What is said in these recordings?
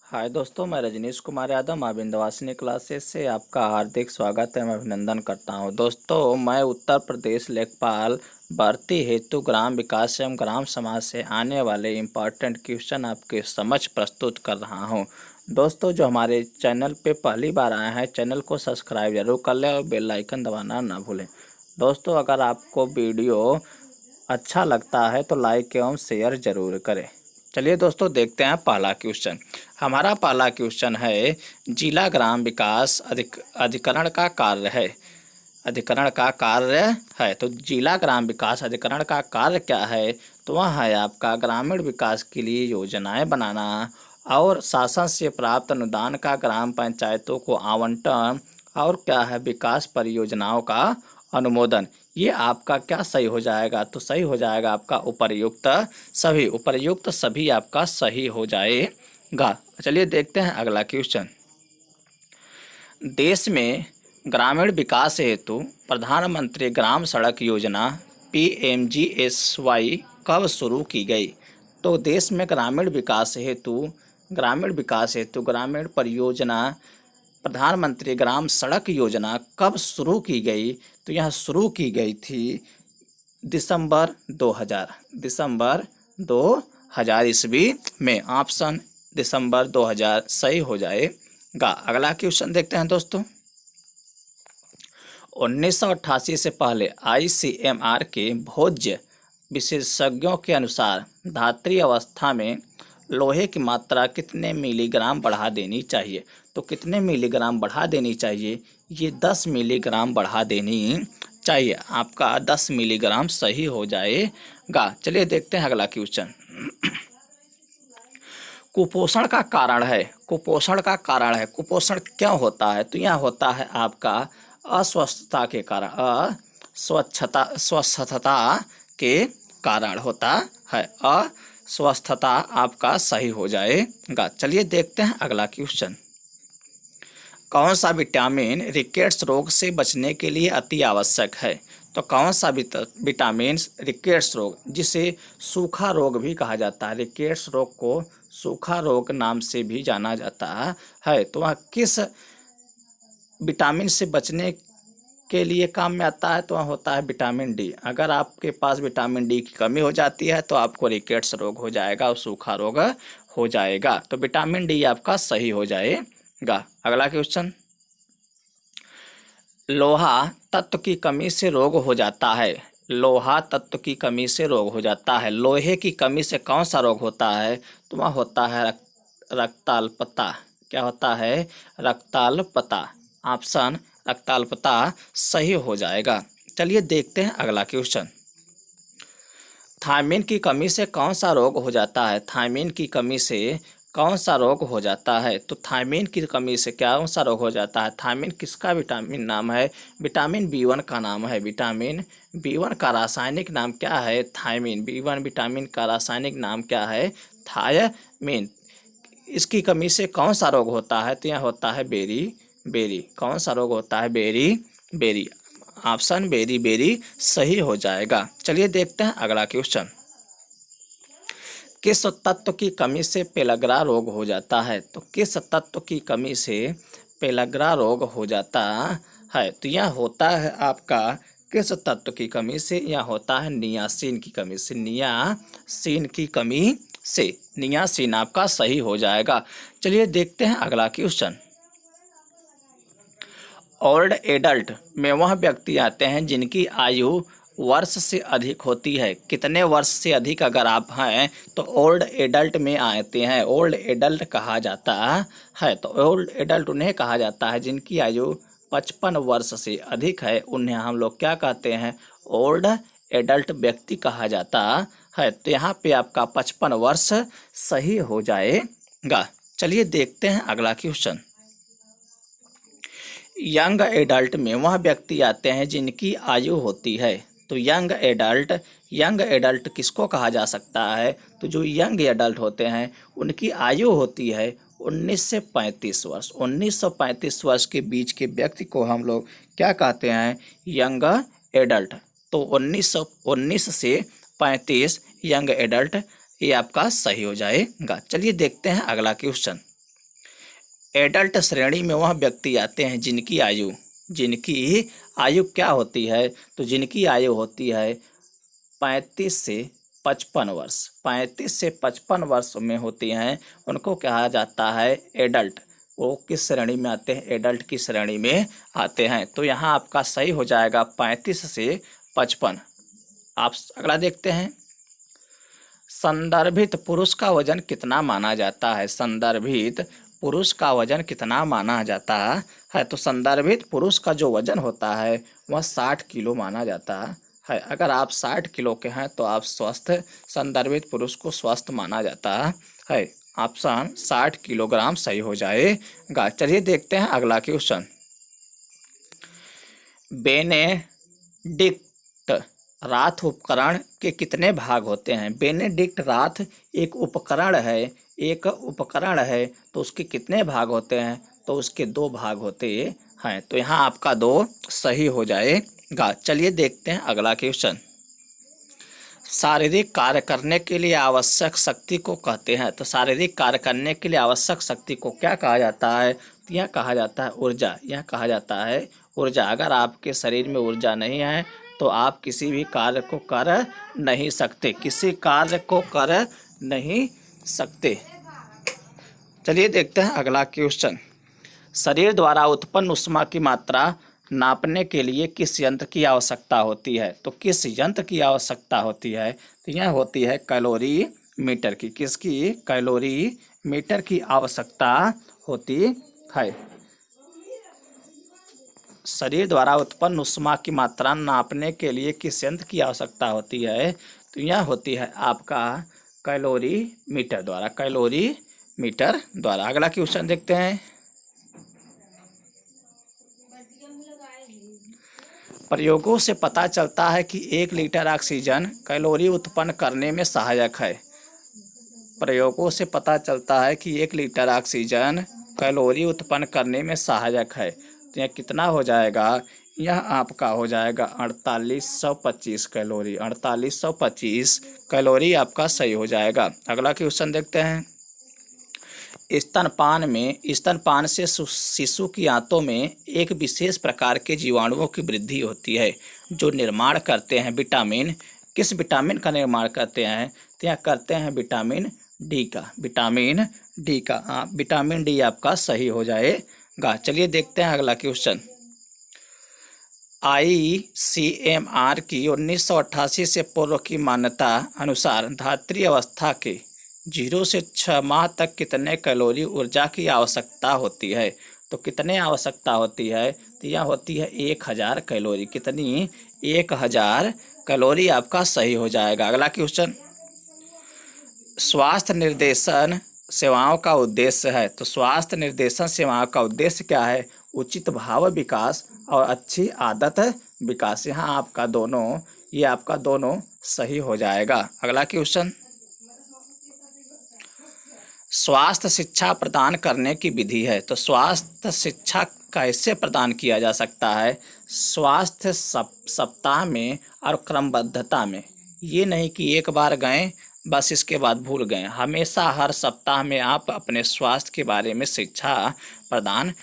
हाय दोस्तों, मैं रजनीश कुमार यादव माँ विंध्यवासिनी क्लासेस से आपका हार्दिक स्वागत है। मैं अभिनंदन करता हूं। दोस्तों, मैं उत्तर प्रदेश लेखपाल भर्ती हेतु ग्राम विकास एवं ग्राम समाज से आने वाले इम्पॉर्टेंट क्वेश्चन आपके समक्ष प्रस्तुत कर रहा हूं। दोस्तों, जो हमारे चैनल पे पहली बार आए हैं, चैनल को सब्सक्राइब जरूर कर लें और बेल आइकन दबाना ना भूलें। दोस्तों, अगर आपको वीडियो अच्छा लगता है तो लाइक एवं शेयर जरूर करें। चलिए दोस्तों, देखते हैं पहला क्वेश्चन। हमारा पहला क्वेश्चन है, जिला ग्राम विकास अधिकरण का कार्य है। अधिकरण का कार्य है तो जिला ग्राम विकास अधिकरण का कार्य क्या है? तो वह है आपका ग्रामीण विकास के लिए योजनाएं बनाना और शासन से प्राप्त अनुदान का ग्राम पंचायतों को आवंटन, और क्या है, विकास परियोजनाओं का अनुमोदन। ये आपका क्या सही हो जाएगा? तो सही हो जाएगा आपका उपर्युक्त सभी। उपर्युक्त सभी आपका सही हो जाएगा। चलिए देखते हैं अगला क्वेश्चन। देश में ग्रामीण विकास हेतु प्रधानमंत्री ग्राम सड़क योजना PMGSY कब शुरू की गई? तो देश में ग्रामीण परियोजना प्रधानमंत्री ग्राम सड़क योजना कब शुरू की गई? तो यह शुरू की गई थी दिसंबर 2000 ईस्वी में। ऑप्शन दिसंबर 2000 सही हो जाएगा। अगला क्वेश्चन देखते हैं दोस्तों। 1988 से पहले ICMR के भोज्य विशेषज्ञों के अनुसार धात्रीय अवस्था में लोहे की मात्रा कितने मिलीग्राम बढ़ा देनी चाहिए? तो कितने मिलीग्राम बढ़ा देनी चाहिए? ये 10 मिलीग्राम बढ़ा देनी चाहिए। आपका 10 मिलीग्राम सही हो जाएगा। चलिए देखते हैं अगला क्वेश्चन। कुपोषण का कारण है। कुपोषण क्यों होता है? तो यह होता है आपका अस्वस्थता के कारण, अस्वस्थता के कारण होता है। अस्वस्थता आपका सही हो जाएगा। चलिए देखते हैं अगला क्वेश्चन। कौन सा विटामिन रिकेट्स रोग से बचने के लिए अति आवश्यक है? तो कौन सा विटामिन रिकेट्स रोग, जिसे सूखा रोग भी कहा जाता है, रिकेट्स रोग को सूखा रोग नाम से भी जाना जाता है, तो वह किस विटामिन से बचने के लिए काम में आता है? तो वह होता है विटामिन डी। अगर आपके पास विटामिन डी की कमी हो जाती है तो आपको रिकेट्स रोग हो जाएगा और सूखा रोग हो जाएगा। तो विटामिन डी आपका सही हो जाएगा। अगला क्वेश्चन। लोहा तत्व की कमी से रोग हो जाता है। लोहा तत्व की कमी से रोग हो जाता है। लोहे की कमी से कौन सा रोग होता है? तो वह होता है रक्ताल्पता। क्या होता है? रक्ताल्पता। ऑप्शन रक्ताल्पता सही हो जाएगा। चलिए देखते हैं अगला क्वेश्चन। थायमिन की कमी से कौन सा रोग हो जाता है? थायमिन की कमी से कौन सा रोग हो जाता है? तो थायमिन की कमी से कौन सा रोग हो जाता है? थायमिन किसका विटामिन नाम है? विटामिन B1 का नाम है। विटामिन B1 का रासायनिक नाम क्या है? थायमिन। B1 विटामिन का रासायनिक नाम क्या है? थायमिन। इसकी कमी से कौन सा रोग होता है? तो यह होता है बेरी। कौन सा रोग होता है? बेरी। ऑप्शन बेरी सही हो जाएगा। चलिए देखते हैं अगला क्वेश्चन। किस तत्व की कमी से पेलग्रा रोग हो जाता है? तो किस तत्व की कमी से पेलग्रा रोग हो जाता है? तो यह होता है आपका किस तत्व की कमी से? यह होता है नियासिन की कमी से। नियासिन की कमी से। नियासिन आपका सही हो जाएगा। चलिए देखते हैं अगला क्वेश्चन। ओल्ड एडल्ट में वह व्यक्ति आते हैं जिनकी आयु वर्ष से अधिक होती है। कितने वर्ष से अधिक अगर आप हैं तो ओल्ड एडल्ट में आते हैं। ओल्ड एडल्ट कहा जाता है। तो ओल्ड एडल्ट उन्हें कहा जाता है जिनकी आयु 55 वर्ष से अधिक है। उन्हें हम लोग क्या कहते हैं? ओल्ड एडल्ट व्यक्ति कहा जाता है। तो यहाँ पे आपका 55 वर्ष सही हो जाएगा। चलिए देखते हैं अगला क्वेश्चन। यंग एडल्ट में वह व्यक्ति आते हैं जिनकी आयु होती है। तो यंग एडल्ट किसको कहा जा सकता है? तो जो यंग एडल्ट होते हैं उनकी आयु होती है 19 से 35 वर्ष। 19 से 35 वर्ष के बीच के व्यक्ति को हम लोग क्या कहते हैं? Young adult. तो 19 से 35 यंग एडल्ट, ये आपका सही हो जाएगा। चलिए देखते हैं अगला क्वेश्चन। एडल्ट श्रेणी में वह व्यक्ति आते हैं जिनकी आयु क्या होती है, तो जिनकी आयु होती है 35 से 55 वर्ष। 35 से 55 वर्ष में होती हैं, उनको कहा जाता है एडल्ट। वो किस श्रेणी में आते हैं, एडल्ट की श्रेणी में आते हैं। तो यहाँ आपका सही हो जाएगा 35 से 55। आप अगला देखते हैं, संदर्भित पुरुष का वजन कितना माना जाता है। संदर्भित पुरुष का वजन कितना माना जाता है, तो संदर्भित पुरुष का जो वजन होता है वह 60 किलो माना जाता है। अगर आप 60 किलो के हैं तो आप स्वस्थ, संदर्भित पुरुष को स्वस्थ माना जाता है। ऑप्शन 60 किलोग्राम सही हो जाएगा। चलिए देखते हैं अगला क्वेश्चन। बेनेडिक्ट राथ उपकरण के कितने भाग होते हैं। बेनेडिक्ट राथ एक उपकरण है, तो उसके कितने भाग होते हैं, तो उसके 2 भाग होते हैं। तो यहाँ आपका 2 सही हो जाएगा। चलिए देखते हैं अगला क्वेश्चन। शारीरिक कार्य करने के लिए आवश्यक शक्ति को कहते हैं। तो शारीरिक कार्य करने के लिए आवश्यक शक्ति को क्या कहा जाता है, तो यह कहा जाता है ऊर्जा। यह कहा जाता है ऊर्जा। अगर आपके शरीर में ऊर्जा नहीं है तो आप किसी भी कार्य को कर नहीं सकते, चलिए देखते हैं अगला क्वेश्चन। शरीर द्वारा उत्पन्न ऊष्मा की मात्रा नापने के लिए किस यंत्र की आवश्यकता होती है। तो किस यंत्र की आवश्यकता होती है, तो यह होती है कैलोरी मीटर की। किसकी, कैलोरी मीटर की आवश्यकता होती है। शरीर द्वारा उत्पन्न ऊष्मा की मात्रा नापने के लिए किस यंत्र की आवश्यकता होती है, तो यह होती है आपका कैलोरी मीटर द्वारा। अगला क्वेश्चन देखते हैं। प्रयोगों से पता चलता है कि 1 लीटर ऑक्सीजन कैलोरी उत्पन्न करने में सहायक है। प्रयोगों से पता चलता है कि 1 लीटर ऑक्सीजन कैलोरी उत्पन्न करने में सहायक है। तो यह कितना हो जाएगा, यह आपका हो जाएगा 4825 कैलोरी। 4825 कैलोरी आपका सही हो जाएगा। अगला क्वेश्चन देखते हैं। स्तनपान से शिशु की आंतों में एक विशेष प्रकार के जीवाणुओं की वृद्धि होती है जो निर्माण करते हैं विटामिन। किस विटामिन का निर्माण करते हैं, तो यह करते हैं विटामिन डी का। विटामिन डी आपका सही हो जाएगा। चलिए देखते हैं अगला क्वेश्चन। ICMR की 1988 से पूर्व की मान्यता अनुसार धात्री अवस्था के 0 से 6 माह तक कितने कैलोरी ऊर्जा की आवश्यकता होती है। तो कितने आवश्यकता होती है, तो यह होती है 1000 कैलोरी। कितनी, 1000 कैलोरी आपका सही हो जाएगा। अगला क्वेश्चन। स्वास्थ्य निर्देशन सेवाओं का उद्देश्य है। तो स्वास्थ्य निर्देशन सेवाओं का उद्देश्य क्या है, उचित भाव विकास और अच्छी आदत विकास। यहाँ आपका दोनों, ये आपका दोनों सही हो जाएगा। अगला क्वेश्चन। स्वास्थ्य शिक्षा प्रदान करने की विधि है। तो स्वास्थ्य शिक्षा कैसे प्रदान किया जा सकता है, स्वास्थ्य सप्ताह में और क्रमबद्धता में। ये नहीं कि एक बार गए बस इसके बाद भूल गए। हमेशा हर सप्ताह में आप अपने स्वास्थ्य के बारे में शिक्षा प्रदान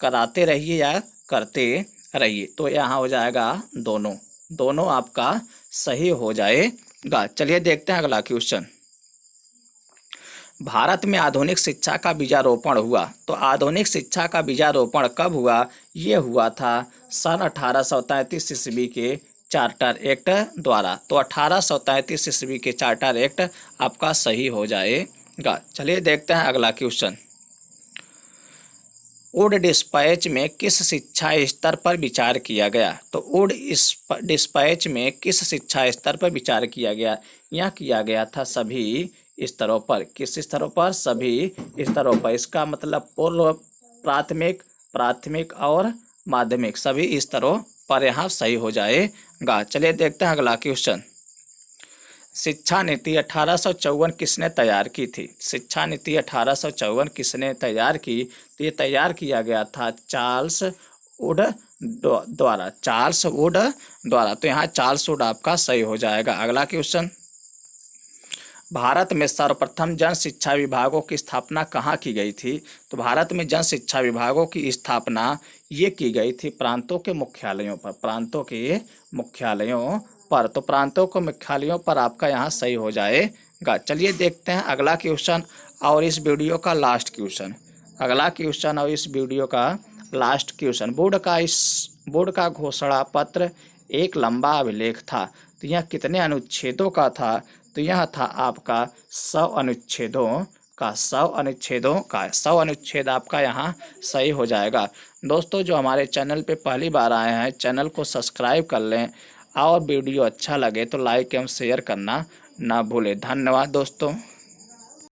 कराते रहिए या करते रहिए। तो यहाँ हो जाएगा दोनों आपका सही हो जाएगा। चलिए देखते हैं अगला क्वेश्चन। भारत में आधुनिक शिक्षा का बीजारोपण हुआ। तो आधुनिक शिक्षा का बीजारोपण कब हुआ, ये हुआ था सन 1833 ईस्वी के चार्टर एक्ट द्वारा। तो 1833 ईस्वी के चार्टर एक्ट आपका सही हो जाएगा। चलिए देखते हैं अगला क्वेश्चन। वुड डिस्पैच में किस शिक्षा स्तर पर विचार किया गया। तो वुड डिस्पैच में किस शिक्षा स्तर पर विचार किया गया, यह किया गया था सभी स्तरों पर। किस स्तरों पर, सभी स्तरों पर। इसका मतलब पूर्व प्राथमिक, प्राथमिक और माध्यमिक, सभी स्तरों पर यहाँ सही हो जाएगा। चलिए देखते हैं अगला क्वेश्चन। शिक्षा नीति 1854 किसने तैयार की थी। शिक्षा नीति 1854 किसने तैयार की, तो ये तैयार किया गया था चार्ल्स वुड द्वारा। तो यहाँ चार्ल्स वुड आपका सही हो जाएगा। अगला क्वेश्चन। भारत में सर्वप्रथम जन शिक्षा विभागों की स्थापना कहाँ की गई थी? तो भारत में जन शिक्षा विभागों की स्थापना ये की गई थी प्रांतों के मुख्यालयों पर, प्रांतों के मुख्यालयों पर। तो प्रांतों के मुख्यालयों पर आपका यहाँ सही हो जाएगा। चलिए देखते हैं अगला क्वेश्चन और इस वीडियो का लास्ट क्वेश्चन। अगला क्वेश्चन और इस वीडियो का लास्ट क्वेश्चन। बोर्ड का घोषणा पत्र एक लंबा अभिलेख था, तो यह कितने अनुच्छेदों का था? तो यह था आपका 100 अनुच्छेदों का, 100 अनुच्छेद आपका यहाँ सही हो जाएगा। दोस्तों जो हमारे चैनल पे पहली बार आए हैं, चैनल को सब्सक्राइब कर लें और वीडियो अच्छा लगे तो लाइक एवं शेयर करना ना भूलें। धन्यवाद दोस्तों।